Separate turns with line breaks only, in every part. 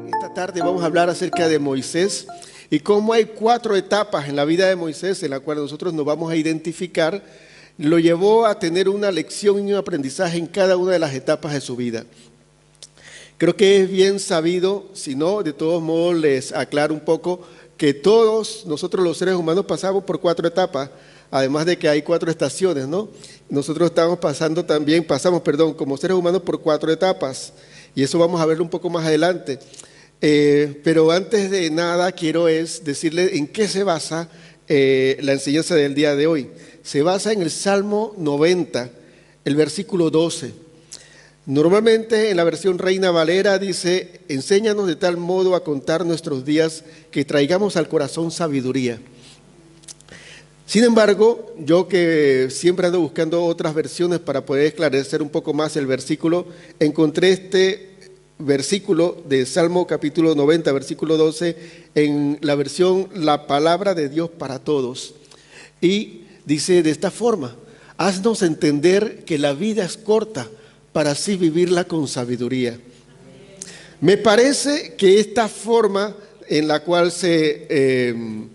Esta tarde vamos a hablar acerca de Moisés y cómo hay 4 etapas en la vida de Moisés en la cual nosotros nos vamos a identificar. Lo llevó a tener una lección y un aprendizaje en cada una de las etapas de su vida. Creo que es bien sabido, si no, de todos modos les aclaro un poco, que todos nosotros los seres humanos pasamos por 4 etapas, además de que hay 4 estaciones, ¿no? Nosotros pasamos como seres humanos por 4 etapas, y eso vamos a verlo un poco más adelante. Pero antes de nada quiero decirle en qué se basa la enseñanza del día de hoy. Se basa en el Salmo 90, el versículo 12. Normalmente en la versión Reina Valera dice: enséñanos de tal modo a contar nuestros días que traigamos al corazón sabiduría. Sin embargo, yo que siempre ando buscando otras versiones para poder esclarecer un poco más el versículo, encontré este versículo de Salmo capítulo 90, versículo 12, en la versión La Palabra de Dios para Todos. Y dice de esta forma: haznos entender que la vida es corta, para así vivirla con sabiduría. Me parece que esta forma en la cual se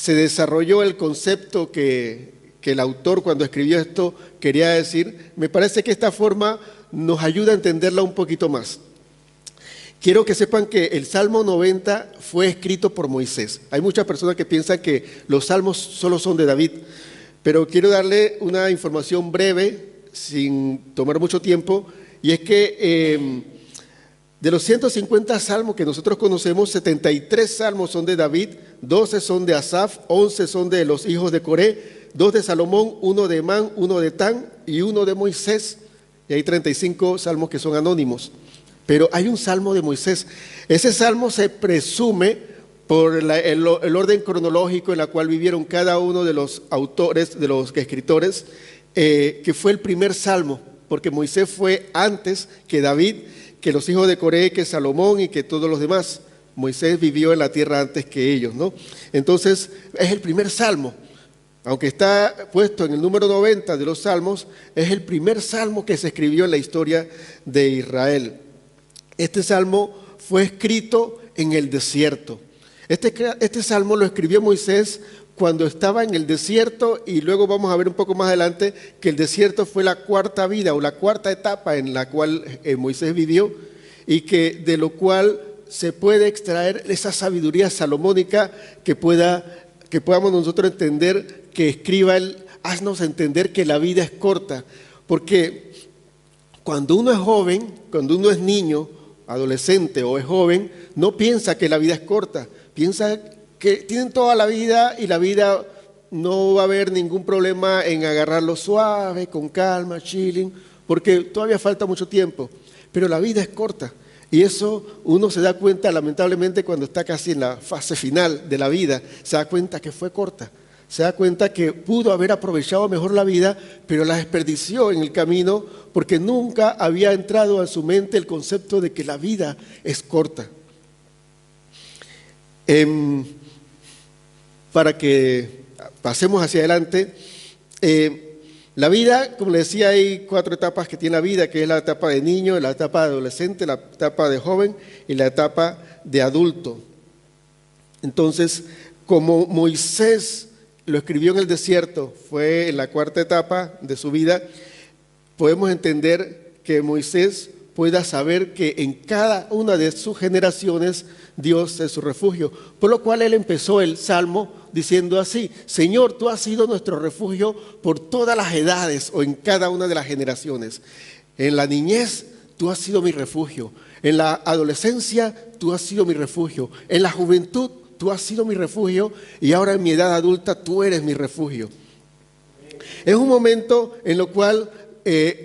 desarrolló el concepto que el autor cuando escribió esto quería decir, me parece que esta forma nos ayuda a entenderla un poquito más. Quiero que sepan que el Salmo 90 fue escrito por Moisés. Hay muchas personas que piensan que los salmos solo son de David, pero quiero darle una información breve, sin tomar mucho tiempo, y es que de los 150 salmos que nosotros conocemos, 73 salmos son de David, 12 son de Asaf, 11 son de los hijos de Coré, 2 de Salomón, 1 de Emán, 1 de Tan y 1 de Moisés, y hay 35 salmos que son anónimos. Pero hay un salmo de Moisés. Ese salmo se presume por el orden cronológico en el cual vivieron cada uno de los autores, de los escritores, que fue el primer salmo, porque Moisés fue antes que David, que los hijos de Coré, que Salomón y que todos los demás. Moisés vivió en la tierra antes que ellos, ¿no? Entonces es el primer salmo, aunque está puesto en el número 90 de los salmos, es el primer salmo que se escribió en la historia de Israel. Este salmo fue escrito en el desierto. Este salmo lo escribió Moisés cuando estaba en el desierto, y luego vamos a ver un poco más adelante que el desierto fue la 4ª vida o la 4ª etapa en la cual Moisés vivió, y que de lo cual se puede extraer esa sabiduría salomónica que podamos nosotros entender, que escriba él: haznos entender que la vida es corta. Porque cuando uno es joven, cuando uno es niño, adolescente o es joven, no piensa que la vida es corta, piensa que tienen toda la vida y la vida no va a haber ningún problema en agarrarlo suave, con calma, chilling, porque todavía falta mucho tiempo. Pero la vida es corta, y eso uno se da cuenta lamentablemente cuando está casi en la fase final de la vida, se da cuenta que fue corta, se da cuenta que pudo haber aprovechado mejor la vida, pero la desperdició en el camino porque nunca había entrado a su mente el concepto de que la vida es corta. Para que pasemos hacia adelante, la vida, como les decía, hay 4 etapas que tiene la vida, que es la etapa de niño, la etapa de adolescente, la etapa de joven y la etapa de adulto. Entonces, como Moisés lo escribió en el desierto, fue en la 4ª etapa de su vida, podemos entender que Moisés pueda saber que en cada una de sus generaciones Dios es su refugio. Por lo cual él empezó el Salmo diciendo así: Señor, tú has sido nuestro refugio por todas las edades o en cada una de las generaciones. En la niñez tú has sido mi refugio, en la adolescencia tú has sido mi refugio, en la juventud tú has sido mi refugio, y ahora en mi edad adulta tú eres mi refugio. Es un momento en el cual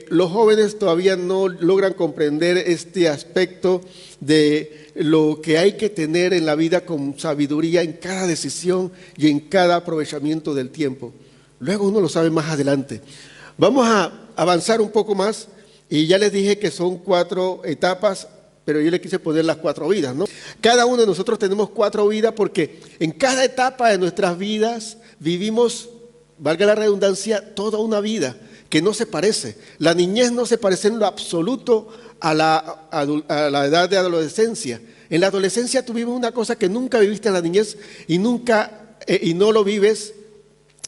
los jóvenes todavía no logran comprender este aspecto de lo que hay que tener en la vida con sabiduría en cada decisión y en cada aprovechamiento del tiempo. Luego uno lo sabe más adelante. Vamos a avanzar un poco más, y ya les dije que son 4 etapas, pero yo le quise poner las 4 vidas, ¿no? Cada uno de nosotros tenemos 4 vidas porque en cada etapa de nuestras vidas vivimos, valga la redundancia, toda una vida. que no se parece. La niñez no se parece en lo absoluto a la edad de adolescencia. En la adolescencia tú vives una cosa que nunca viviste en la niñez y no lo vives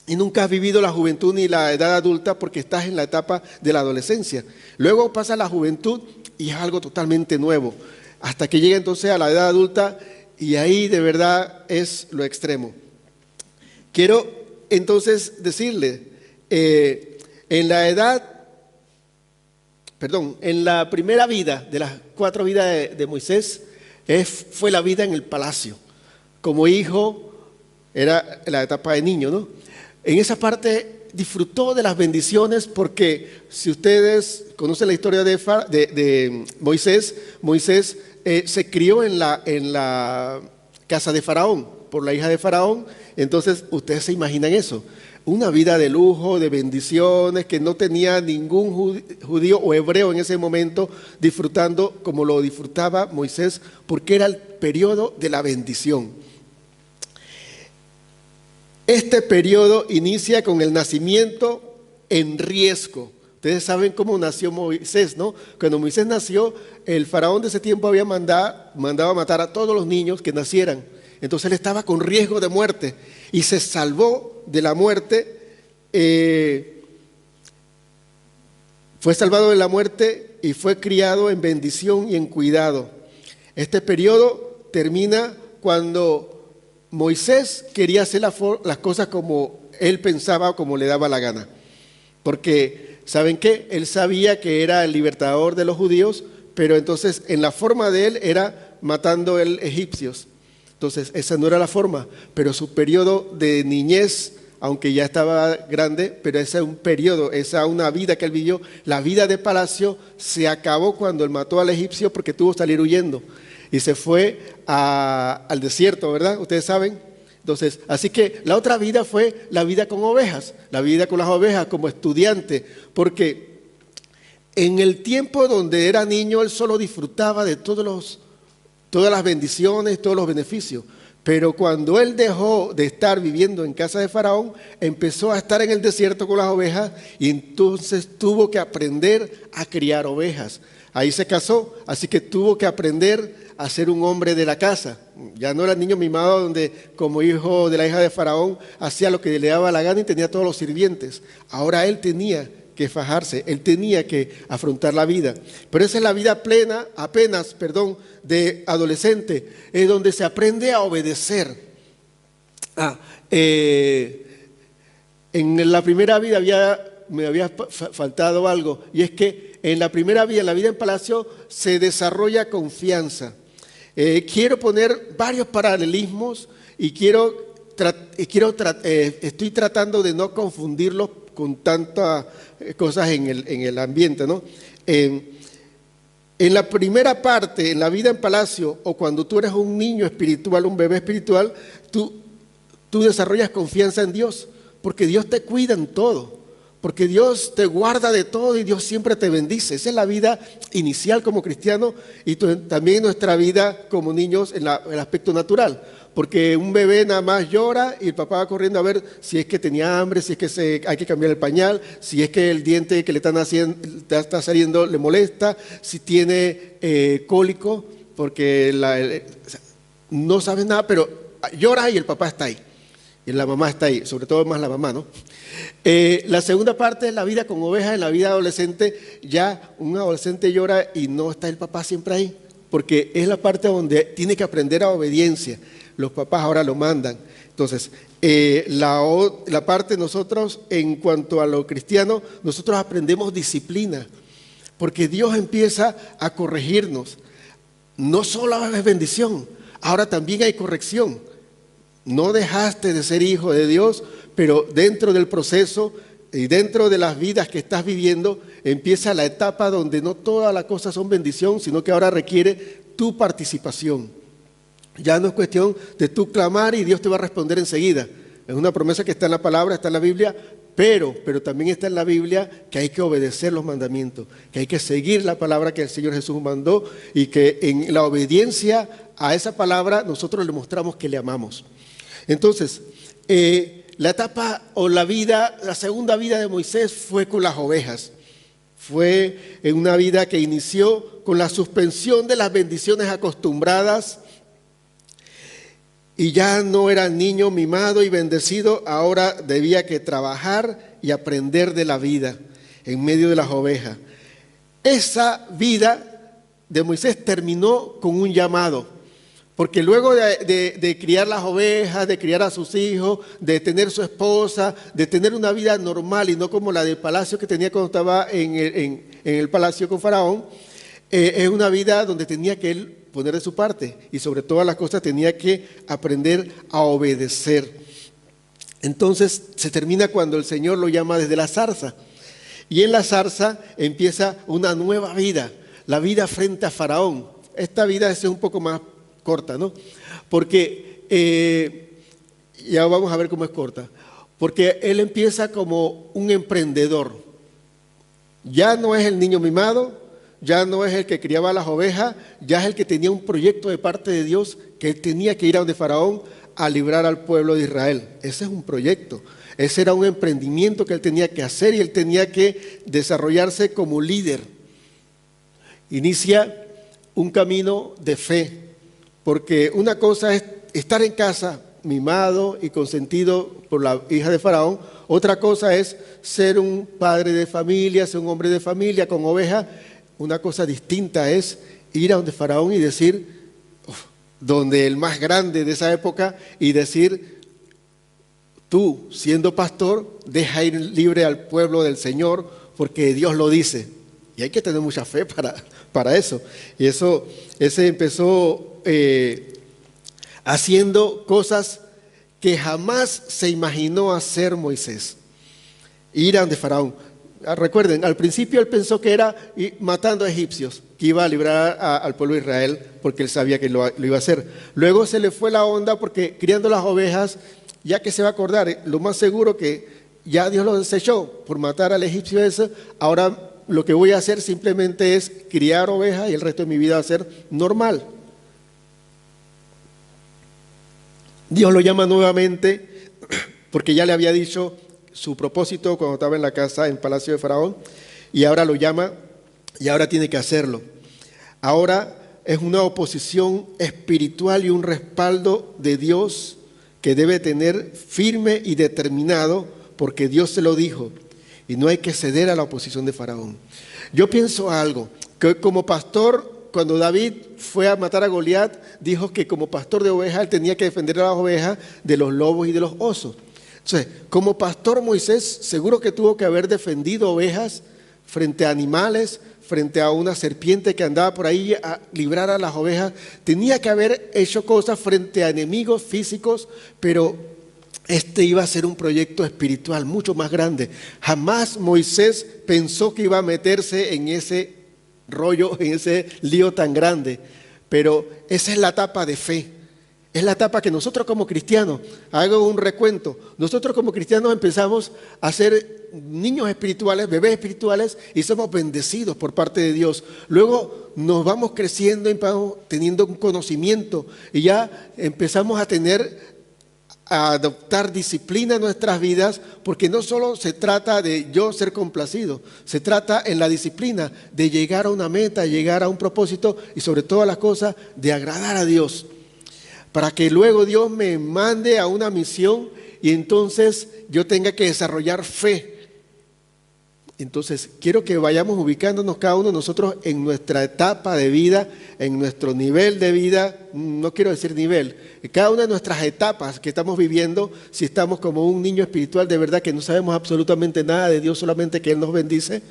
y nunca has vivido la juventud ni la edad adulta porque estás en la etapa de la adolescencia. Luego pasa la juventud y es algo totalmente nuevo, hasta que llega entonces a la edad adulta y ahí de verdad es lo extremo. Quiero entonces decirle, en la primera vida de las 4 vidas de Moisés, fue la vida en el palacio. Como hijo, era la etapa de niño, ¿no? En esa parte disfrutó de las bendiciones porque si ustedes conocen la historia de Moisés, Moisés se crió en la casa de Faraón, por la hija de Faraón. Entonces, ustedes se imaginan eso. Una vida de lujo, de bendiciones, que no tenía ningún judío o hebreo en ese momento disfrutando como lo disfrutaba Moisés, porque era el periodo de la bendición. Este periodo inicia con el nacimiento en riesgo. Ustedes saben cómo nació Moisés, ¿no? Cuando Moisés nació, el faraón de ese tiempo había mandado a matar a todos los niños que nacieran. Entonces él estaba con riesgo de muerte y se salvó de la muerte. Fue salvado de la muerte y fue criado en bendición y en cuidado. Este periodo termina cuando Moisés quería hacer las cosas como él pensaba o como le daba la gana. Porque, ¿saben qué? Él sabía que era el libertador de los judíos, pero entonces en la forma de él era matando egipcios. Entonces esa no era la forma, pero su periodo de niñez, aunque ya estaba grande, pero ese es un periodo, una vida que él vivió, la vida de palacio se acabó cuando él mató al egipcio porque tuvo que salir huyendo. Y se fue al desierto, ¿verdad? Ustedes saben. Entonces, así que la otra vida fue la vida con ovejas, la vida con las ovejas como estudiante, porque en el tiempo donde era niño él solo disfrutaba de todas las bendiciones, todos los beneficios. Pero cuando él dejó de estar viviendo en casa de Faraón, empezó a estar en el desierto con las ovejas y entonces tuvo que aprender a criar ovejas. Ahí se casó, así que tuvo que aprender a ser un hombre de la casa. Ya no era niño mimado donde como hijo de la hija de Faraón hacía lo que le daba la gana y tenía todos los sirvientes. Ahora él tenía que fajarse, él tenía que afrontar la vida. Pero esa es la vida de adolescente, es donde se aprende a obedecer. En la primera vida me había faltado algo, y es que en la primera vida, en la vida en palacio, se desarrolla confianza. Quiero poner varios paralelismos y estoy tratando de no confundirlos con tantas cosas en el ambiente, ¿no? En la primera parte, en la vida en palacio, o cuando tú eres un niño espiritual, un bebé espiritual, tú desarrollas confianza en Dios, porque Dios te cuida en todo. Porque Dios te guarda de todo y Dios siempre te bendice. Esa es la vida inicial como cristiano y también nuestra vida como niños en el aspecto natural. Porque un bebé nada más llora y el papá va corriendo a ver si es que tenía hambre, si es que hay que cambiar el pañal, si es que el diente que le está saliendo le molesta, si tiene cólico, porque no sabes nada, pero llora y el papá está ahí. Y la mamá está ahí, sobre todo más la mamá, ¿no? La segunda parte es la vida con ovejas. En la vida adolescente, ya un adolescente llora y no está el papá siempre ahí, porque es la parte donde tiene que aprender a obediencia. Los papás ahora lo mandan. Entonces, la parte nosotros, en cuanto a lo cristiano, nosotros aprendemos disciplina, porque Dios empieza a corregirnos. No solo es bendición, ahora también hay corrección. No dejaste de ser hijo de Dios, pero dentro del proceso y dentro de las vidas que estás viviendo, empieza la etapa donde no todas las cosas son bendición, sino que ahora requiere tu participación. Ya no es cuestión de tú clamar y Dios te va a responder enseguida. Es una promesa que está en la palabra, está en la Biblia, pero también está en la Biblia que hay que obedecer los mandamientos, que hay que seguir la palabra que el Señor Jesús mandó y que en la obediencia a esa palabra nosotros le mostramos que le amamos. Entonces, la etapa o la vida, la segunda vida de Moisés fue con las ovejas. Fue en una vida que inició con la suspensión de las bendiciones acostumbradas y ya no era niño mimado y bendecido, ahora debía que trabajar y aprender de la vida en medio de las ovejas. Esa vida de Moisés terminó con un llamado, porque luego de criar las ovejas, de criar a sus hijos, de tener su esposa, de tener una vida normal y no como la del palacio que tenía cuando estaba en el palacio con Faraón, es una vida donde tenía que él poner de su parte y sobre todas las cosas tenía que aprender a obedecer. Entonces se termina cuando el Señor lo llama desde la zarza. Y en la zarza empieza una nueva vida, la vida frente a Faraón. Esta vida es un poco más corta, ¿no? Porque, ya vamos a ver cómo es corta, porque él empieza como un emprendedor. Ya no es el niño mimado, ya no es el que criaba las ovejas, ya es el que tenía un proyecto de parte de Dios, que él tenía que ir a donde Faraón a librar al pueblo de Israel. Ese es un proyecto. Ese era un emprendimiento que él tenía que hacer y él tenía que desarrollarse como líder. Inicia un camino de fe, porque una cosa es estar en casa mimado y consentido por la hija de Faraón, otra cosa es ser un padre de familia, ser un hombre de familia con ovejas. Una cosa distinta es ir a donde Faraón y decir, donde el más grande de esa época, y decir, tú, siendo pastor, deja ir libre al pueblo del Señor, porque Dios lo dice. Y hay que tener mucha fe para eso. Y ese empezó haciendo cosas que jamás se imaginó hacer Moisés. Ir a donde Faraón. Recuerden, al principio él pensó que era matando a egipcios, que iba a librar al pueblo de Israel, porque él sabía que lo iba a hacer. Luego se le fue la onda porque criando las ovejas, ya que se va a acordar, lo más seguro que ya Dios lo desechó por matar al egipcio ese, ahora lo que voy a hacer simplemente es criar ovejas y el resto de mi vida va a ser normal. Dios lo llama nuevamente porque ya le había dicho su propósito cuando estaba en la casa, en el palacio de Faraón, y ahora lo llama y ahora tiene que hacerlo. Ahora es una oposición espiritual y un respaldo de Dios que debe tener firme y determinado porque Dios se lo dijo y no hay que ceder a la oposición de Faraón. Yo pienso algo, que como pastor, cuando David fue a matar a Goliat, dijo que como pastor de ovejas él tenía que defender a las ovejas de los lobos y de los osos. Entonces, como pastor Moisés, seguro que tuvo que haber defendido ovejas frente a animales, frente a una serpiente que andaba por ahí a librar a las ovejas. Tenía que haber hecho cosas frente a enemigos físicos, pero este iba a ser un proyecto espiritual mucho más grande. Jamás Moisés pensó que iba a meterse en ese rollo, en ese lío tan grande, pero esa es la etapa de fe. Es la etapa que nosotros como cristianos, hago un recuento, nosotros como cristianos empezamos a ser niños espirituales, bebés espirituales y somos bendecidos por parte de Dios. Luego nos vamos creciendo y vamos teniendo un conocimiento y ya empezamos a adoptar disciplina en nuestras vidas, porque no solo se trata de yo ser complacido, se trata en la disciplina de llegar a una meta, llegar a un propósito y sobre todas las cosas de agradar a Dios. Para que luego Dios me mande a una misión y entonces yo tenga que desarrollar fe. Entonces, quiero que vayamos ubicándonos cada uno de nosotros en nuestra etapa de vida, en nuestro nivel de vida, no quiero decir nivel, cada una de nuestras etapas que estamos viviendo, si estamos como un niño espiritual de verdad que no sabemos absolutamente nada de Dios, solamente que Él nos bendice,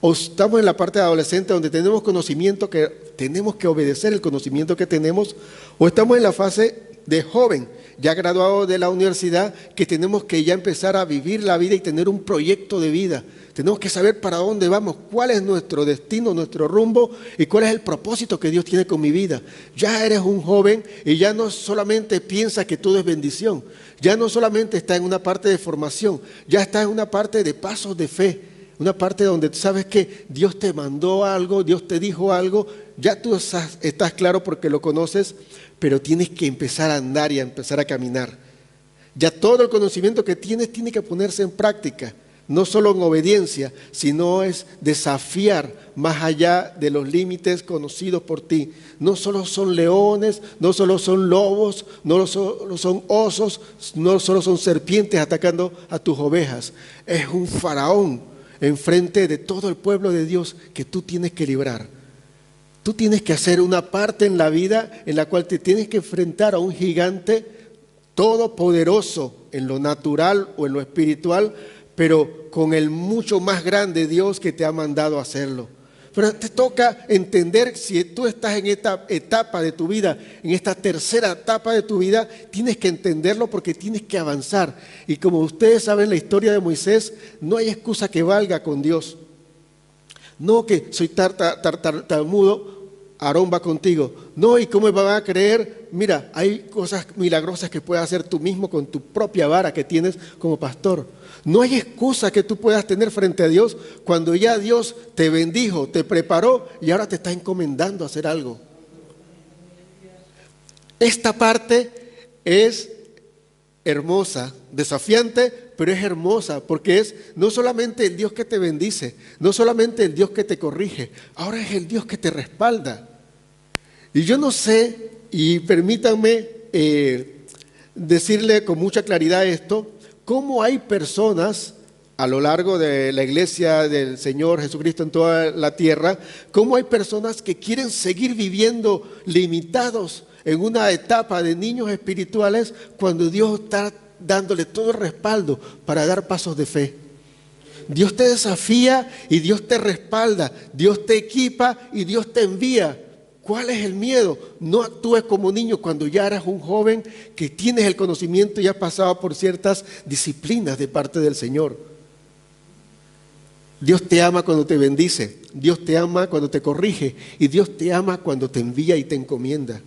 o estamos en la parte de adolescente donde tenemos conocimiento que tenemos que obedecer el conocimiento que tenemos, o estamos en la fase de joven, ya graduado de la universidad, que tenemos que ya empezar a vivir la vida y tener un proyecto de vida. Tenemos que saber para dónde vamos, cuál es nuestro destino, nuestro rumbo y cuál es el propósito que Dios tiene con mi vida. Ya eres un joven y ya no solamente piensas que todo es bendición, ya no solamente está en una parte de formación, ya está en una parte de pasos de fe. Una parte donde tú sabes que Dios te mandó algo, Dios te dijo algo, ya tú estás claro porque lo conoces, pero tienes que empezar a andar y a empezar a caminar. Ya todo el conocimiento que tienes tiene que ponerse en práctica, no solo en obediencia, sino es desafiar más allá de los límites conocidos por ti. No solo son leones, no solo son lobos, no solo son osos, no solo son serpientes atacando a tus ovejas. Es un faraón enfrente de todo el pueblo de Dios que tú tienes que librar. Tú tienes que hacer una parte en la vida en la cual te tienes que enfrentar a un gigante todopoderoso en lo natural o en lo espiritual, pero con el mucho más grande Dios que te ha mandado a hacerlo. Pero te toca entender, si tú estás en esta etapa de tu vida, en esta tercera etapa de tu vida, tienes que entenderlo porque tienes que avanzar. Y como ustedes saben la historia de Moisés, no hay excusa que valga con Dios. No que soy tartamudo, Aarón va contigo. No, ¿y cómo me van a creer? Mira, hay cosas milagrosas que puedes hacer tú mismo con tu propia vara que tienes como pastor. No hay excusa que tú puedas tener frente a Dios cuando ya Dios te bendijo, te preparó y ahora te está encomendando a hacer algo. Esta parte es hermosa, desafiante, pero es hermosa porque es no solamente el Dios que te bendice, no solamente el Dios que te corrige, ahora es el Dios que te respalda. Y yo no sé, y permítanme decirle con mucha claridad esto, cómo hay personas a lo largo de la iglesia del Señor Jesucristo en toda la tierra, cómo hay personas que quieren seguir viviendo limitados en una etapa de niños espirituales cuando Dios está dándole todo el respaldo para dar pasos de fe. Dios te desafía y Dios te respalda, Dios te equipa y Dios te envía. ¿Cuál es el miedo? No actúes como niño cuando ya eres un joven que tienes el conocimiento y has pasado por ciertas disciplinas de parte del Señor. Dios te ama cuando te bendice, Dios te ama cuando te corrige y Dios te ama cuando te envía y te encomienda.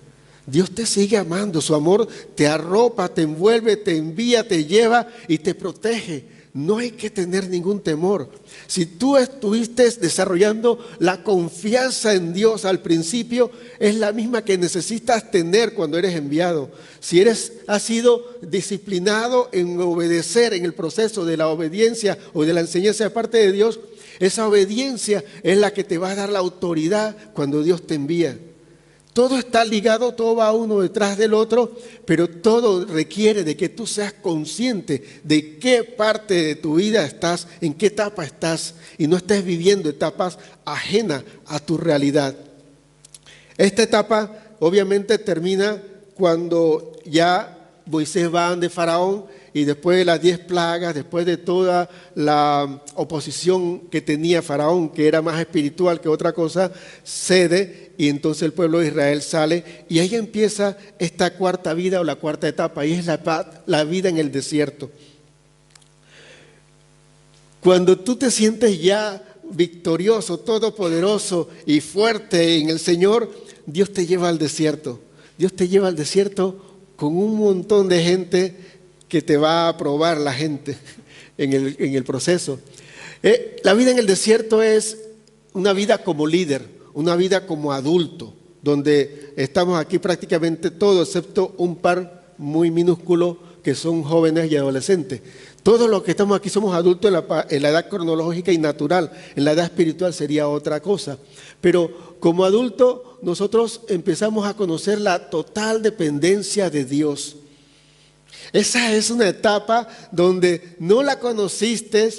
Dios te sigue amando, su amor te arropa, te envuelve, te envía, te lleva y te protege. No hay que tener ningún has Si tú estuviste desarrollando la confianza en Dios al principio, es la misma que necesitas tener cuando eres enviado. Si has sido disciplinado en obedecer en el proceso de la obediencia o de la enseñanza de parte de Dios, esa obediencia es la que te va a dar la autoridad cuando Dios te envía. Todo está ligado, todo va uno detrás del otro, pero todo requiere de que tú seas consciente de qué parte de tu vida estás, en qué etapa estás, y no estés viviendo etapas ajenas a tu realidad. Esta etapa obviamente termina cuando ya Moisés va ante Faraón y después de las 10 plagas, después de toda la oposición que tenía Faraón, que era más espiritual que otra cosa, cede y entonces el pueblo de Israel sale y ahí empieza esta cuarta vida o la cuarta etapa y es la vida en el desierto. Cuando tú te sientes ya victorioso, todopoderoso y fuerte en el Señor, Dios te lleva al desierto. Dios te lleva al desierto con un montón de gente que te va a probar la gente en el proceso. La vida en el desierto es una vida como líder, una vida como adulto, donde estamos aquí prácticamente todos, excepto un par muy minúsculo que son jóvenes y adolescentes. Todos los que estamos aquí somos adultos en la edad cronológica y natural, en la edad espiritual sería otra cosa. Pero como adulto nosotros empezamos a conocer la total dependencia de Dios. Esa es una etapa donde no la conociste,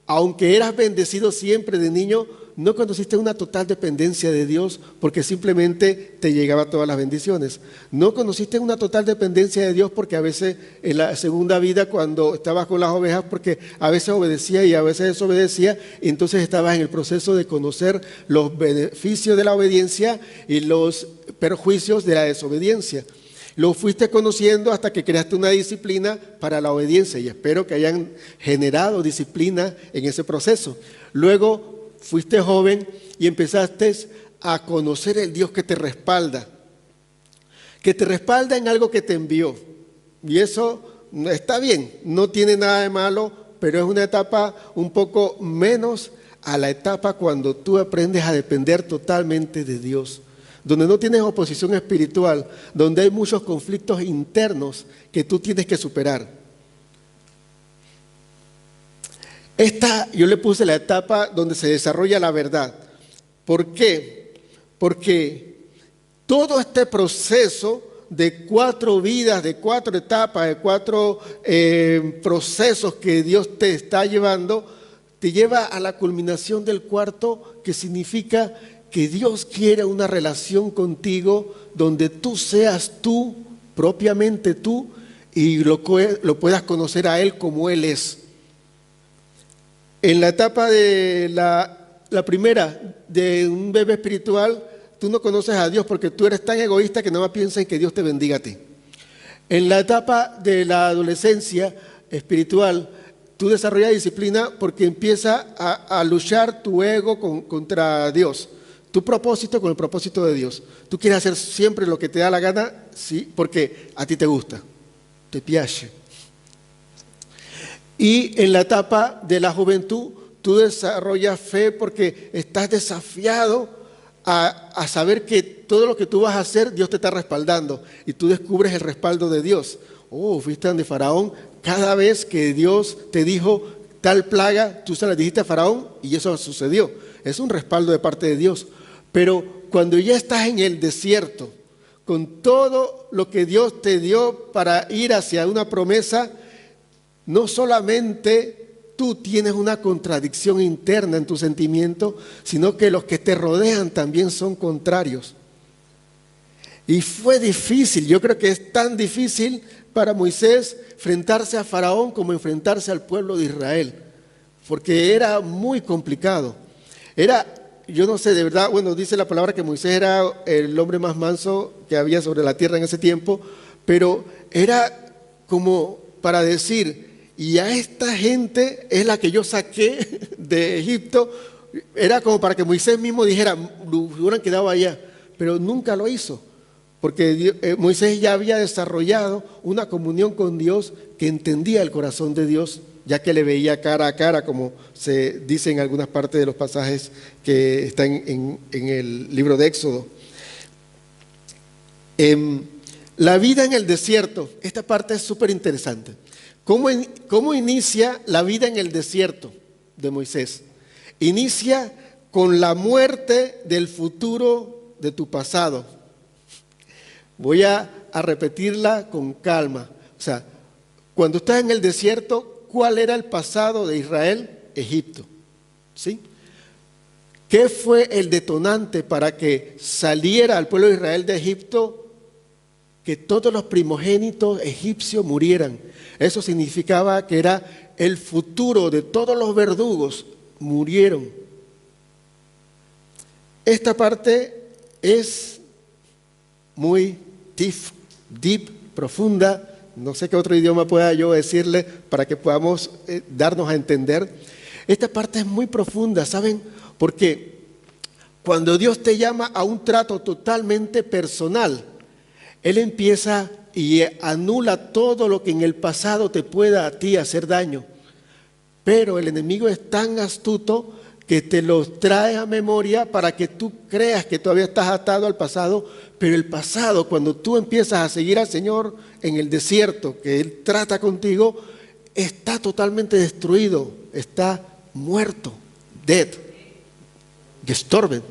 aunque eras bendecido siempre de niño, no conociste una total dependencia de Dios porque simplemente te llegaban todas las bendiciones. No conociste una total dependencia de Dios porque a veces en la segunda vida cuando estabas con las ovejas, porque a veces obedecía y a veces desobedecía, y entonces estabas en el proceso de conocer los beneficios de la obediencia y los perjuicios de la desobediencia. Lo fuiste conociendo hasta que creaste una disciplina para la obediencia y espero que hayan generado disciplina en ese proceso. Luego fuiste joven y empezaste a conocer el Dios que te respalda en algo que te envió. Y eso está bien, no tiene nada de malo, pero es una etapa un poco menos a la etapa cuando tú aprendes a depender totalmente de Dios, donde no tienes oposición espiritual, donde hay muchos conflictos internos que tú tienes que superar. Esta yo le puse la etapa donde se desarrolla la verdad. ¿Por qué? Porque todo este proceso de 4 vidas, de 4 etapas, de 4 procesos que Dios te está llevando, te lleva a la culminación del 4, que significa que Dios quiere una relación contigo donde tú seas tú, propiamente tú, y lo puedas conocer a Él como Él es. En la etapa de la primera de un bebé espiritual, tú no conoces a Dios porque tú eres tan egoísta que nada más piensas en que Dios te bendiga a ti. En la etapa de la adolescencia espiritual, tú desarrollas disciplina porque empieza a luchar tu ego contra Dios. Tu propósito con el propósito de Dios. Tú quieres hacer siempre lo que te da la gana, sí, porque a ti te gusta, te piace. Y en la etapa de la juventud, tú desarrollas fe porque estás desafiado a saber que todo lo que tú vas a hacer, Dios te está respaldando. Y tú descubres el respaldo de Dios. Oh, fuiste ante Faraón. Cada vez que Dios te dijo tal plaga, tú se la dijiste a Faraón y eso sucedió. Es un respaldo de parte de Dios. Pero cuando ya estás en el desierto, con todo lo que Dios te dio para ir hacia una promesa, no solamente tú tienes una contradicción interna en tu sentimiento, sino que los que te rodean también son contrarios. Y fue difícil, yo creo que es tan difícil para Moisés enfrentarse a Faraón como enfrentarse al pueblo de Israel, porque era muy complicado. Yo no sé, de verdad, bueno, dice la palabra que Moisés era el hombre más manso que había sobre la tierra en ese tiempo, pero era como para decir, y a esta gente es la que yo saqué de Egipto, era como para que Moisés mismo dijera, hubieran quedado allá, pero nunca lo hizo, porque Moisés ya había desarrollado una comunión con Dios que entendía el corazón de Dios, ya que le veía cara a cara, como se dice en algunas partes de los pasajes que están en el libro de Éxodo. La vida en el desierto, esta parte es súper interesante. ¿Cómo inicia la vida en el desierto de Moisés? Inicia con la muerte del futuro de tu pasado. Voy a repetirla con calma. O sea, cuando estás en el desierto, ¿cuál era el pasado de Israel? Egipto. ¿Sí? ¿Qué fue el detonante para que saliera al pueblo de Israel de Egipto? Que todos los primogénitos egipcios murieran. Eso significaba que era el futuro de todos los verdugos, murieron. Esta parte es muy deep, profunda. No sé qué otro idioma pueda yo decirle para que podamos darnos a entender. Esta parte es muy profunda, ¿saben? Porque cuando Dios te llama a un trato totalmente personal, Él empieza y anula todo lo que en el pasado te pueda a ti hacer daño. Pero el enemigo es tan astuto que te los trae a memoria para que tú creas que todavía estás atado al pasado, pero el pasado, cuando tú empiezas a seguir al Señor en el desierto, que Él trata contigo, está totalmente destruido, está muerto, dead, gestorben,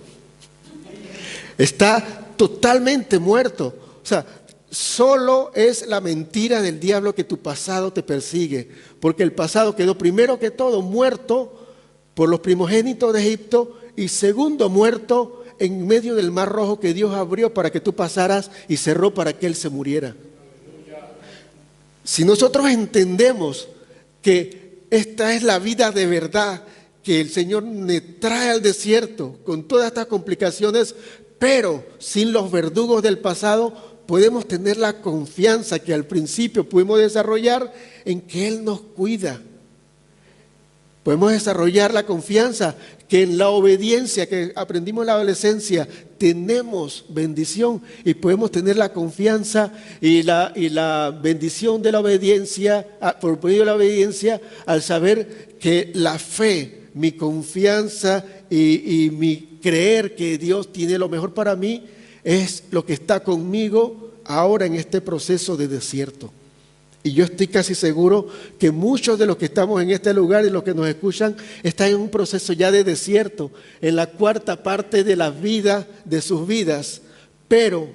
está totalmente muerto. O sea, solo es la mentira del diablo que tu pasado te persigue, porque el pasado quedó primero que todo muerto por los primogénitos de Egipto y segundo muerto en medio del mar rojo que Dios abrió para que tú pasaras y cerró para que Él se muriera. Si nosotros entendemos que esta es la vida de verdad, que el Señor me trae al desierto con todas estas complicaciones, pero sin los verdugos del pasado, podemos tener la confianza que al principio pudimos desarrollar en que Él nos cuida. Podemos desarrollar la confianza que en la obediencia que aprendimos en la adolescencia tenemos bendición y podemos tener la confianza y la bendición de la obediencia, por medio de la obediencia, al saber que la fe, mi confianza y mi creer que Dios tiene lo mejor para mí es lo que está conmigo ahora en este proceso de desierto. Y yo estoy casi seguro que muchos de los que estamos en este lugar y los que nos escuchan están en un proceso ya de desierto, en la cuarta parte de la vida, de sus vidas, pero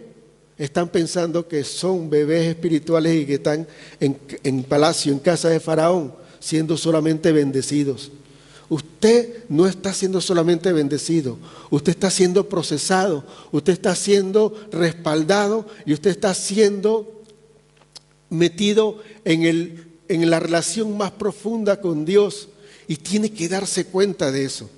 están pensando que son bebés espirituales y que están en palacio, en casa de Faraón, siendo solamente bendecidos. Usted no está siendo solamente bendecido, usted está siendo procesado, usted está siendo respaldado y usted está siendo metido en la relación más profunda con Dios, y tiene que darse cuenta de eso.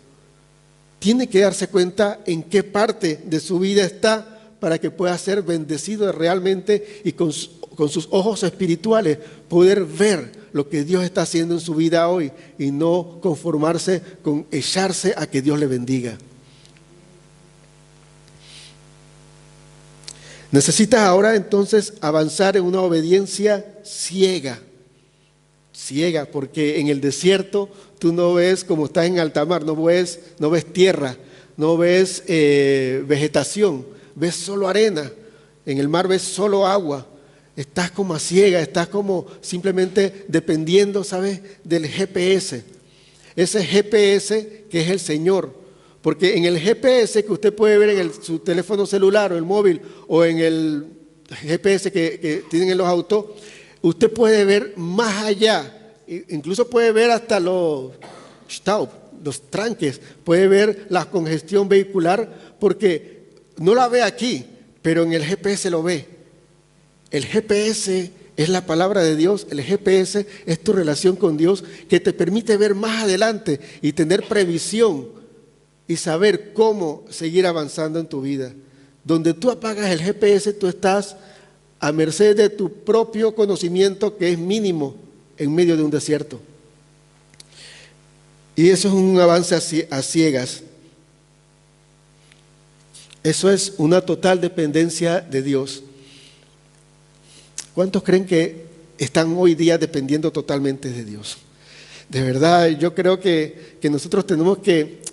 Tiene que darse cuenta en qué parte de su vida está para que pueda ser bendecido realmente y con sus ojos espirituales poder ver lo que Dios está haciendo en su vida hoy y no conformarse con echarse a que Dios le bendiga. Necesitas ahora entonces avanzar en una obediencia ciega, porque en el desierto tú no ves como estás en alta mar, no ves tierra, no ves vegetación, ves solo arena, en el mar ves solo agua, estás como a ciega, estás como simplemente dependiendo, ¿sabes?, del GPS, ese GPS que es el Señor. Porque en el GPS que usted puede ver en su teléfono celular o el móvil o en el GPS que tienen en los autos, usted puede ver más allá, incluso puede ver hasta los tranques, puede ver la congestión vehicular, porque no la ve aquí, pero en el GPS lo ve. El GPS es la palabra de Dios, el GPS es tu relación con Dios que te permite ver más adelante y tener previsión y saber cómo seguir avanzando en tu vida. Donde tú apagas el GPS, tú estás a merced de tu propio conocimiento, que es mínimo en medio de un desierto. Y eso es un avance a ciegas. Eso es una total dependencia de Dios. ¿Cuántos creen que están hoy día dependiendo totalmente de Dios? De verdad, yo creo que nosotros tenemos que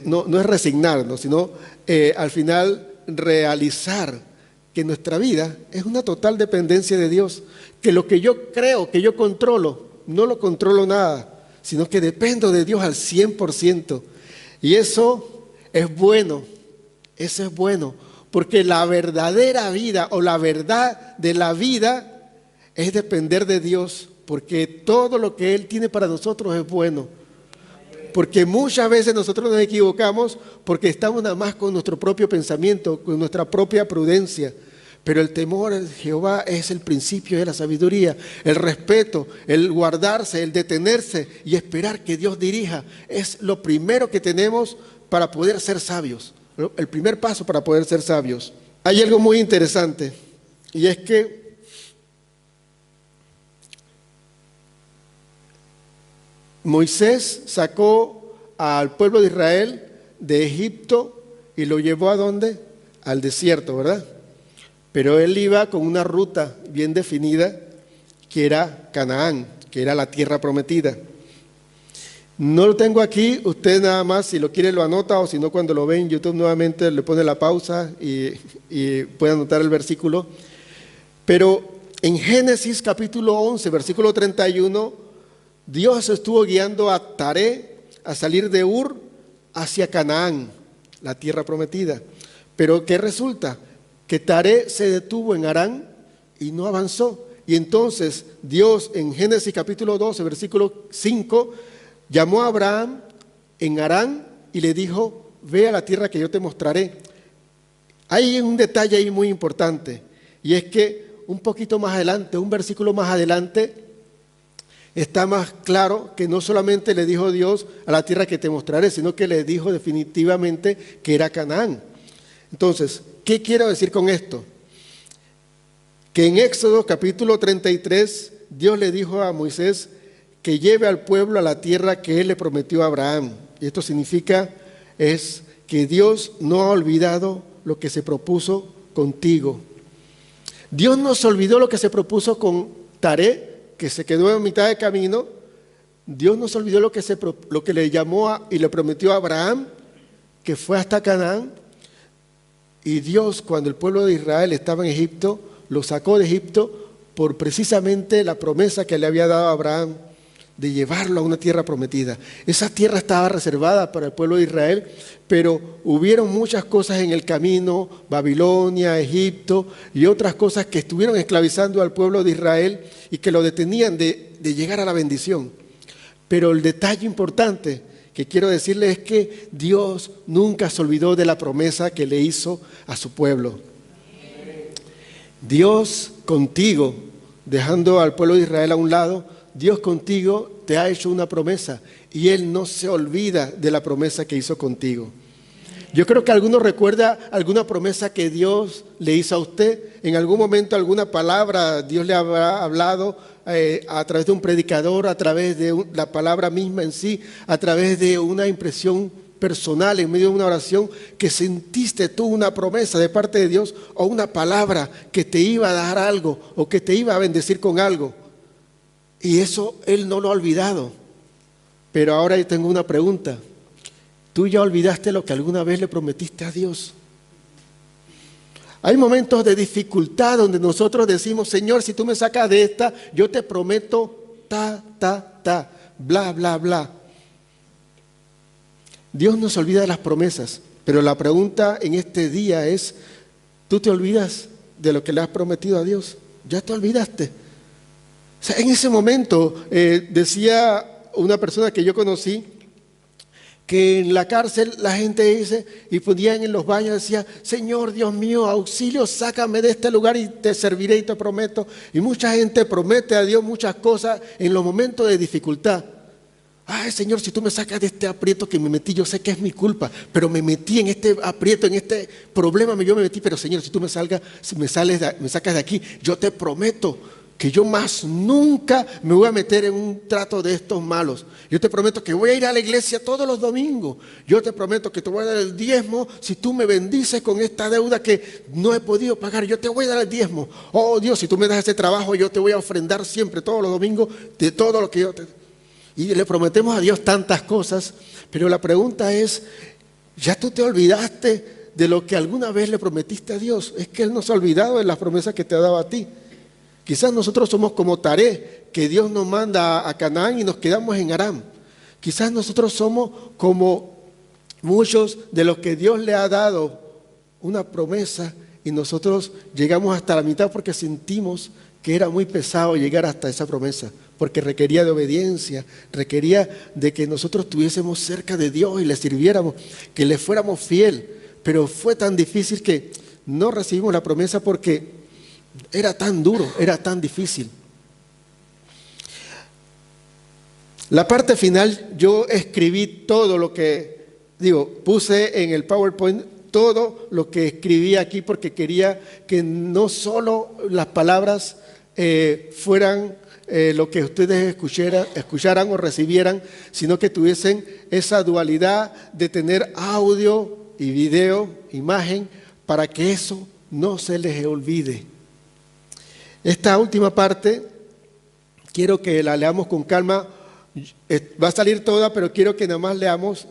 no es resignarnos, sino al final realizar que nuestra vida es una total dependencia de Dios, que lo que yo creo que yo controlo, no lo controlo nada, sino que dependo de Dios al 100%. Y eso es bueno, porque la verdadera vida o la verdad de la vida es depender de Dios, porque todo lo que Él tiene para nosotros es bueno. Porque muchas veces nosotros nos equivocamos porque estamos nada más con nuestro propio pensamiento, con nuestra propia prudencia. Pero el temor de Jehová es el principio de la sabiduría, el respeto, el guardarse, el detenerse y esperar que Dios dirija. Es lo primero que tenemos para poder ser sabios, el primer paso para poder ser sabios. Hay algo muy interesante y es que Moisés sacó al pueblo de Israel de Egipto y lo llevó ¿a dónde? Al desierto, ¿verdad? Pero él iba con una ruta bien definida que era Canaán, que era la tierra prometida. No lo tengo aquí, usted nada más si lo quiere lo anota o si no cuando lo ve en YouTube nuevamente le pone la pausa y puede anotar el versículo. Pero en Génesis capítulo 11, versículo 31, Dios estuvo guiando a Taré a salir de Ur hacia Canaán, la tierra prometida. Pero ¿qué resulta? Que Taré se detuvo en Harán y no avanzó. Y entonces Dios en Génesis capítulo 12, versículo 5, llamó a Abraham en Harán y le dijo, ve a la tierra que yo te mostraré. Hay un detalle ahí muy importante, y es que un poquito más adelante, un versículo más adelante, está más claro que no solamente le dijo Dios a la tierra que te mostraré, sino que le dijo definitivamente que era Canaán. Entonces, ¿qué quiero decir con esto? Que en Éxodo capítulo 33, Dios le dijo a Moisés que lleve al pueblo a la tierra que Él le prometió a Abraham. Y esto significa es que Dios no ha olvidado lo que se propuso contigo. Dios no se olvidó lo que se propuso con Taré, que se quedó en mitad de camino. Dios no se olvidó lo que le llamó y le prometió a Abraham, que fue hasta Canaán. Y Dios, cuando el pueblo de Israel estaba en Egipto, lo sacó de Egipto por precisamente la promesa que le había dado a Abraham de llevarlo a una tierra prometida. Esa tierra estaba reservada para el pueblo de Israel, pero hubieron muchas cosas en el camino, Babilonia, Egipto y otras cosas que estuvieron esclavizando al pueblo de Israel y que lo detenían de llegar a la bendición. Pero el detalle importante que quiero decirles es que Dios nunca se olvidó de la promesa que le hizo a su pueblo. Dios contigo, dejando al pueblo de Israel a un lado, Dios contigo te ha hecho una promesa y Él no se olvida de la promesa que hizo contigo. Yo creo que alguno recuerda alguna promesa que Dios le hizo a usted. En algún momento alguna palabra Dios le habrá hablado a través de un predicador, a través de la palabra misma en sí, a través de una impresión personal en medio de una oración que sentiste tú una promesa de parte de Dios o una palabra que te iba a dar algo o que te iba a bendecir con algo. Y eso Él no lo ha olvidado. Pero ahora yo tengo una pregunta. ¿Tú ya olvidaste lo que alguna vez le prometiste a Dios? Hay momentos de dificultad donde nosotros decimos, Señor, si tú me sacas de esta, yo te prometo bla, bla, bla. Dios no se olvida de las promesas, pero la pregunta en este día es, ¿tú te olvidas de lo que le has prometido a Dios? ¿Ya te olvidaste? O sea, en ese momento decía una persona que yo conocí que en la cárcel la gente dice y ponían en los baños, decía, Señor Dios mío, auxilio, sácame de este lugar y te serviré y te prometo. Y mucha gente promete a Dios muchas cosas en los momentos de dificultad. Ay, Señor, si tú me sacas de este aprieto que me metí, yo sé que es mi culpa, pero me metí en este aprieto, en este problema, yo me metí, pero Señor, si tú me sacas de aquí, yo te prometo que yo más nunca me voy a meter en un trato de estos malos. Yo te prometo que voy a ir a la iglesia todos los domingos. Yo te prometo que te voy a dar el diezmo si tú me bendices con esta deuda que no he podido pagar. Yo te voy a dar el diezmo. Oh Dios, si tú me das ese trabajo, yo te voy a ofrendar siempre, todos los domingos, de todo lo que yo te... Y le prometemos a Dios tantas cosas, pero la pregunta es, ¿ya tú te olvidaste de lo que alguna vez le prometiste a Dios? Es que Él no se ha olvidado de las promesas que te ha dado a ti. Quizás nosotros somos como Taré, que Dios nos manda a Canaán y nos quedamos en Aram. Quizás nosotros somos como muchos de los que Dios le ha dado una promesa y nosotros llegamos hasta la mitad porque sentimos que era muy pesado llegar hasta esa promesa, porque requería de obediencia, requería de que nosotros estuviésemos cerca de Dios y le sirviéramos, que le fuéramos fiel. Pero fue tan difícil que no recibimos la promesa porque era tan duro, era tan difícil. La parte final, yo escribí todo lo que, puse en el PowerPoint todo lo que escribí aquí porque quería que no solo las palabras fueran lo que ustedes escucharan o recibieran, sino que tuviesen esa dualidad de tener audio y video, imagen, para que eso no se les olvide. Esta última parte, quiero que la leamos con calma, va a salir toda, pero quiero que nada más leamos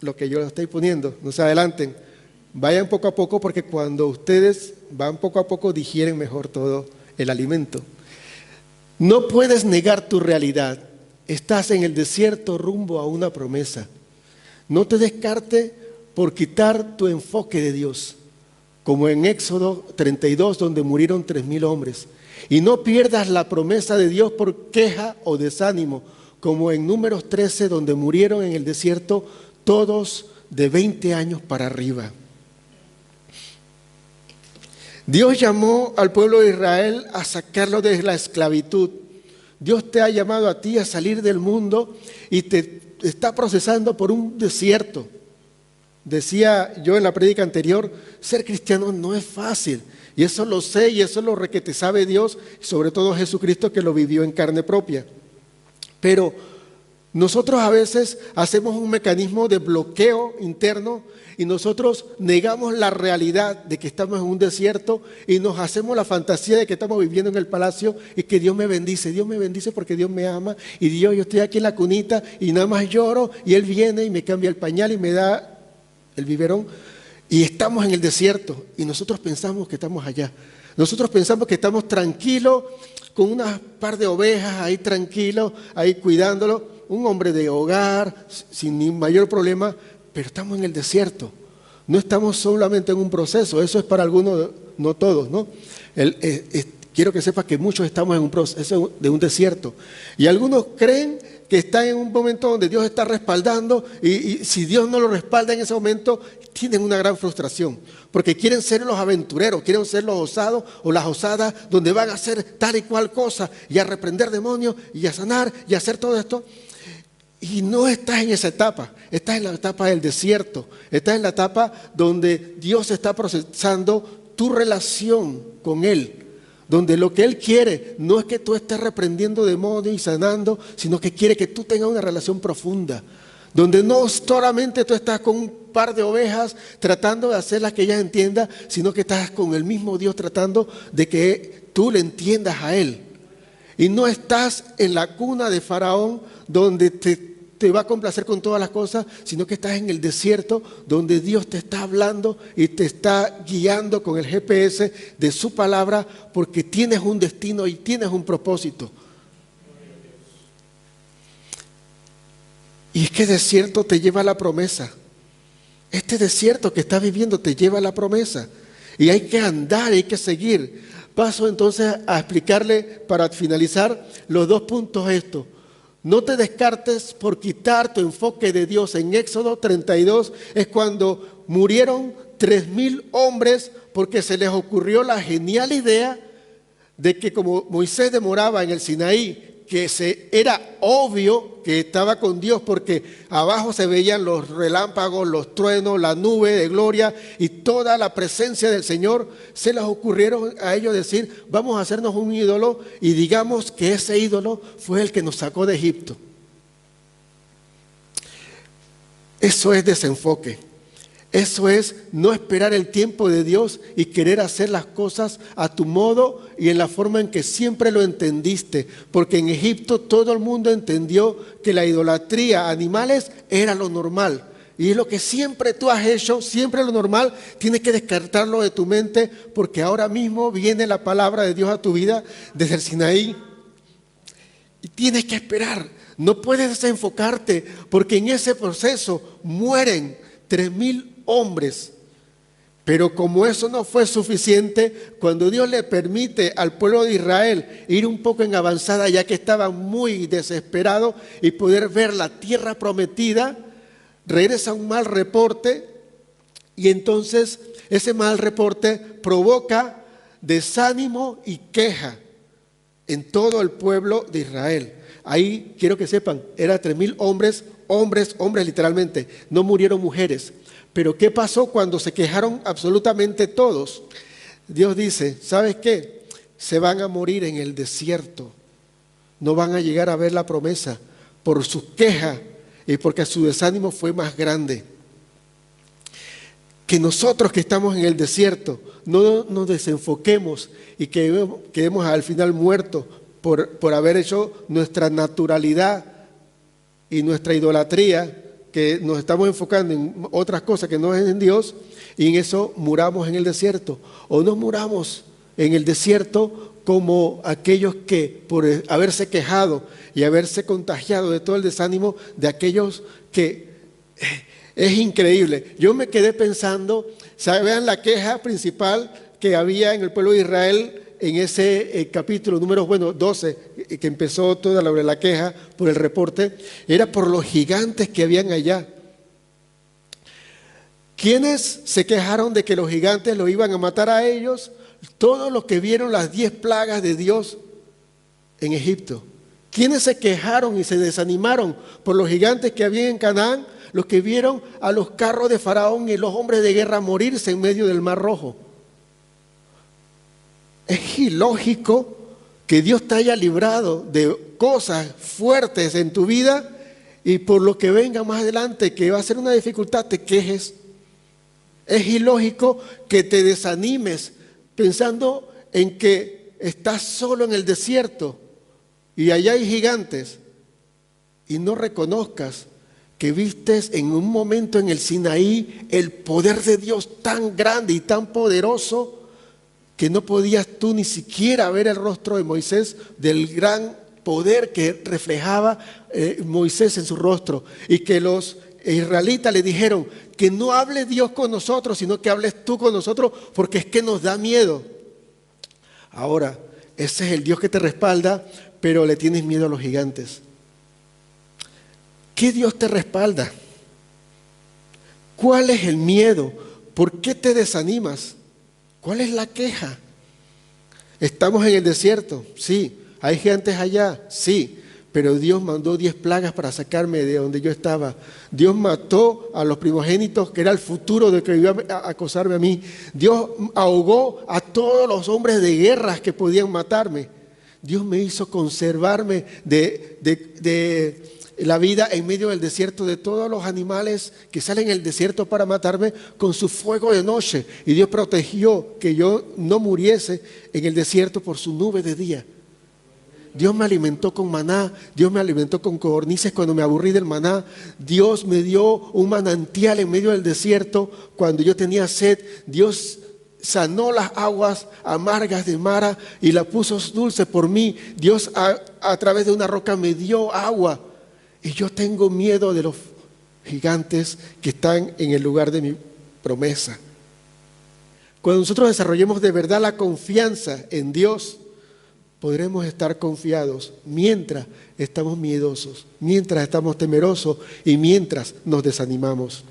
lo que yo estoy poniendo, no se adelanten, vayan poco a poco porque cuando ustedes van poco a poco digieren mejor todo el alimento. No puedes negar tu realidad, estás en el desierto rumbo a una promesa. No te descartes por quitar tu enfoque de Dios, como en Éxodo 32 donde murieron 3,000 hombres. Y no pierdas la promesa de Dios por queja o desánimo, como en Números 13, donde murieron en el desierto todos de 20 años para arriba. Dios llamó al pueblo de Israel a sacarlo de la esclavitud. Dios te ha llamado a ti a salir del mundo y te está procesando por un desierto. Decía yo en la prédica anterior, ser cristiano no es fácil. Y eso lo sé y eso es lo que te sabe Dios, sobre todo Jesucristo que lo vivió en carne propia. Pero nosotros a veces hacemos un mecanismo de bloqueo interno y nosotros negamos la realidad de que estamos en un desierto y nos hacemos la fantasía de que estamos viviendo en el palacio y que Dios me bendice porque Dios me ama y Dios, yo estoy aquí en la cunita y nada más lloro y Él viene y me cambia el pañal y me da el biberón. Y estamos en el desierto y nosotros pensamos que estamos allá. Nosotros pensamos que estamos tranquilos, con unas par de ovejas ahí tranquilo, ahí cuidándolo, un hombre de hogar, sin ni mayor problema, pero estamos en el desierto. No estamos solamente en un proceso, eso es para algunos, no todos, ¿no? Quiero que sepas que muchos estamos en un proceso de un desierto. Y algunos creen que están en un momento donde Dios está respaldando y si Dios no lo respalda en ese momento, tienen una gran frustración. Porque quieren ser los aventureros, quieren ser los osados o las osadas donde van a hacer tal y cual cosa y a reprender demonios y a sanar y a hacer todo esto. Y no estás en esa etapa, estás en la etapa del desierto, estás en la etapa donde Dios está procesando tu relación con Él. Donde lo que Él quiere no es que tú estés reprendiendo demonios y sanando, sino que quiere que tú tengas una relación profunda. Donde no solamente tú estás con un par de ovejas tratando de hacerlas que ellas entiendan, sino que estás con el mismo Dios tratando de que tú le entiendas a Él. Y no estás en la cuna de Faraón donde te va a complacer con todas las cosas, sino que estás en el desierto donde Dios te está hablando y te está guiando con el GPS de su palabra porque tienes un destino y tienes un propósito. Y es que el desierto te lleva a la promesa. Este desierto que estás viviendo te lleva a la promesa. Y hay que andar, hay que seguir. Paso entonces a explicarle para finalizar los 2 puntos estos. No te descartes por quitar tu enfoque de Dios. En Éxodo 32 es cuando murieron 3,000 hombres porque se les ocurrió la genial idea de que como Moisés demoraba en el Sinaí, que era obvio que estaba con Dios porque abajo se veían los relámpagos, los truenos, la nube de gloria y toda la presencia del Señor, se les ocurrieron a ellos decir, vamos a hacernos un ídolo y digamos que ese ídolo fue el que nos sacó de Egipto. Eso es desenfoque. Eso es no esperar el tiempo de Dios y querer hacer las cosas a tu modo y en la forma en que siempre lo entendiste. Porque en Egipto todo el mundo entendió que la idolatría a animales era lo normal. Y es lo que siempre tú has hecho, siempre lo normal, tienes que descartarlo de tu mente porque ahora mismo viene la palabra de Dios a tu vida desde el Sinaí. Y tienes que esperar, no puedes desenfocarte porque en ese proceso mueren 3,000 hombres. Pero como eso no fue suficiente, cuando Dios le permite al pueblo de Israel ir un poco en avanzada, ya que estaba muy desesperado y poder ver la tierra prometida, regresa un mal reporte y entonces ese mal reporte provoca desánimo y queja en todo el pueblo de Israel. Ahí quiero que sepan, eran 3,000 hombres literalmente, no murieron mujeres. Pero ¿qué pasó cuando se quejaron absolutamente todos? Dios dice, ¿sabes qué? Se van a morir en el desierto. No van a llegar a ver la promesa por sus quejas y porque su desánimo fue más grande. Que nosotros que estamos en el desierto no nos desenfoquemos y que quedemos al final muertos por haber hecho nuestra naturalidad y nuestra idolatría, que nos estamos enfocando en otras cosas que no es en Dios y en eso muramos en el desierto. O no muramos en el desierto como aquellos que por haberse quejado y haberse contagiado de todo el desánimo de aquellos que es increíble. Yo me quedé pensando, vean la queja principal que había en el pueblo de Israel en ese capítulo número 12, que empezó toda la queja por el reporte, era por los gigantes que habían allá. ¿Quiénes se quejaron de que los gigantes los iban a matar a ellos? Todos los que vieron las 10 plagas de Dios en Egipto. ¿Quiénes se quejaron y se desanimaron por los gigantes que había en Canaán? Los que vieron a los carros de Faraón y los hombres de guerra morirse en medio del Mar Rojo. Es ilógico que Dios te haya librado de cosas fuertes en tu vida y por lo que venga más adelante, que va a ser una dificultad, te quejes. Es ilógico que te desanimes pensando en que estás solo en el desierto y allá hay gigantes y no reconozcas que vistes en un momento en el Sinaí el poder de Dios tan grande y tan poderoso que no podías tú ni siquiera ver el rostro de Moisés, del gran poder que reflejaba Moisés en su rostro, y que los israelitas le dijeron que no hable Dios con nosotros, sino que hables tú con nosotros, porque es que nos da miedo. Ahora, ese es el Dios que te respalda, pero le tienes miedo a los gigantes. ¿Qué Dios te respalda? ¿Cuál es el miedo? ¿Por qué te desanimas? ¿Cuál es la queja? ¿Estamos en el desierto? Sí. ¿Hay gigantes allá? Sí. Pero Dios mandó 10 plagas para sacarme de donde yo estaba. Dios mató a los primogénitos, que era el futuro de que iba a acosarme a mí. Dios ahogó a todos los hombres de guerras que podían matarme. Dios me hizo conservarme de la vida en medio del desierto, de todos los animales que salen en el desierto para matarme con su fuego de noche. Y Dios protegió que yo no muriese en el desierto por su nube de día. Dios me alimentó con maná, Dios me alimentó con codornices cuando me aburrí del maná. Dios me dio un manantial en medio del desierto cuando yo tenía sed. Dios sanó las aguas amargas de Mara y las puso dulces por mí. Dios a través de una roca me dio agua. Y yo tengo miedo de los gigantes que están en el lugar de mi promesa. Cuando nosotros desarrollemos de verdad la confianza en Dios, podremos estar confiados mientras estamos miedosos, mientras estamos temerosos y mientras nos desanimamos.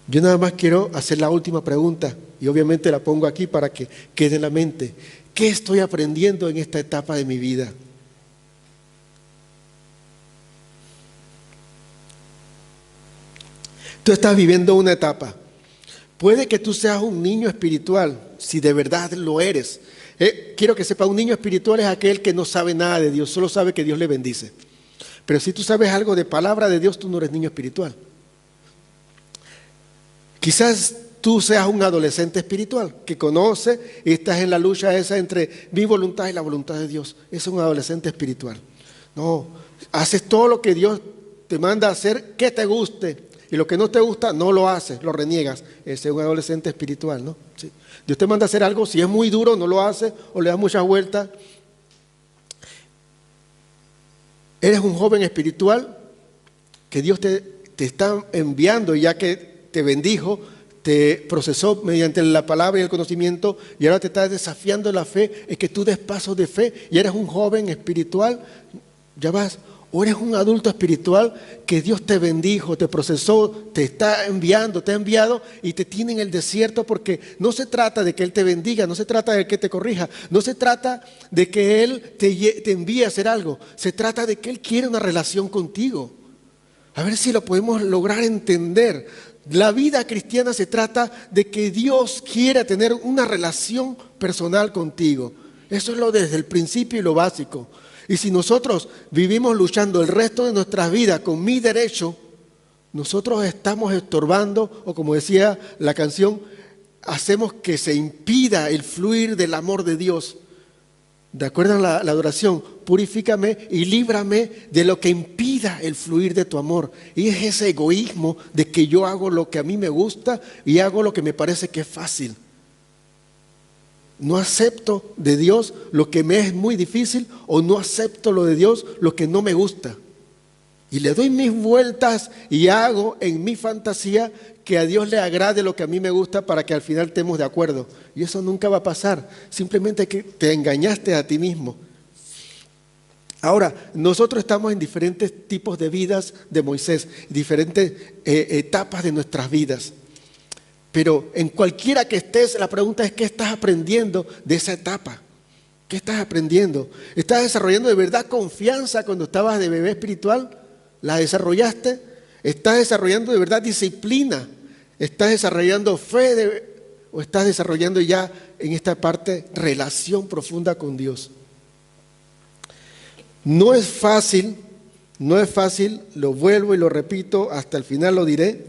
Yo nada más quiero hacer la última pregunta y obviamente la pongo aquí para que quede en la mente. ¿Qué estoy aprendiendo en esta etapa de mi vida? Tú estás viviendo una etapa. Puede que tú seas un niño espiritual, si de verdad lo eres. Quiero que sepa, un niño espiritual es aquel que no sabe nada de Dios, solo sabe que Dios le bendice. Pero si tú sabes algo de palabra de Dios, tú no eres niño espiritual. Quizás tú seas un adolescente espiritual que conoce y estás en la lucha esa entre mi voluntad y la voluntad de Dios. Ese es un adolescente espiritual. No, haces todo lo que Dios te manda a hacer que te guste. Y lo que no te gusta, no lo haces, lo reniegas. Ese es un adolescente espiritual, ¿no? Sí. Dios te manda a hacer algo, si es muy duro, no lo haces o le das muchas vueltas. Eres un joven espiritual que Dios te está enviando, ya que te bendijo, te procesó mediante la palabra y el conocimiento, y ahora te está desafiando la fe, es que tú des pasos de fe, y eres un joven espiritual, ya vas. O eres un adulto espiritual que Dios te bendijo, te procesó, te está enviando, te ha enviado y te tiene en el desierto, porque no se trata de que Él te bendiga, no se trata de que te corrija, no se trata de que Él te envíe a hacer algo, se trata de que Él quiere una relación contigo. A ver si lo podemos lograr entender. La vida cristiana se trata de que Dios quiera tener una relación personal contigo. Eso es lo desde el principio y lo básico. Y si nosotros vivimos luchando el resto de nuestras vidas con mi derecho, nosotros estamos estorbando, o como decía la canción, hacemos que se impida el fluir del amor de Dios. ¿De acuerdo a la adoración? Purifícame y líbrame de lo que impida el fluir de tu amor. Y es ese egoísmo de que yo hago lo que a mí me gusta y hago lo que me parece que es fácil. No acepto de Dios lo que me es muy difícil, o no acepto lo de Dios lo que no me gusta. Y le doy mis vueltas y hago en mi fantasía que a Dios le agrade lo que a mí me gusta para que al final estemos de acuerdo. Y eso nunca va a pasar. Simplemente que te engañaste a ti mismo. Ahora, nosotros estamos en diferentes tipos de vidas de Moisés, diferentes etapas de nuestras vidas. Pero en cualquiera que estés, la pregunta es: ¿qué estás aprendiendo de esa etapa? ¿Qué estás aprendiendo? ¿Estás desarrollando de verdad confianza cuando estabas de bebé espiritual? ¿La desarrollaste? ¿Estás desarrollando de verdad disciplina? ¿Estás desarrollando fe o estás desarrollando ya en esta parte relación profunda con Dios? No es fácil, lo vuelvo y lo repito, hasta el final lo diré,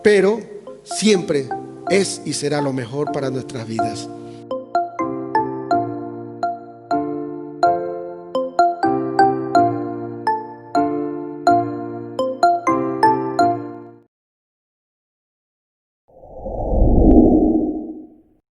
pero siempre es y será lo mejor para nuestras vidas.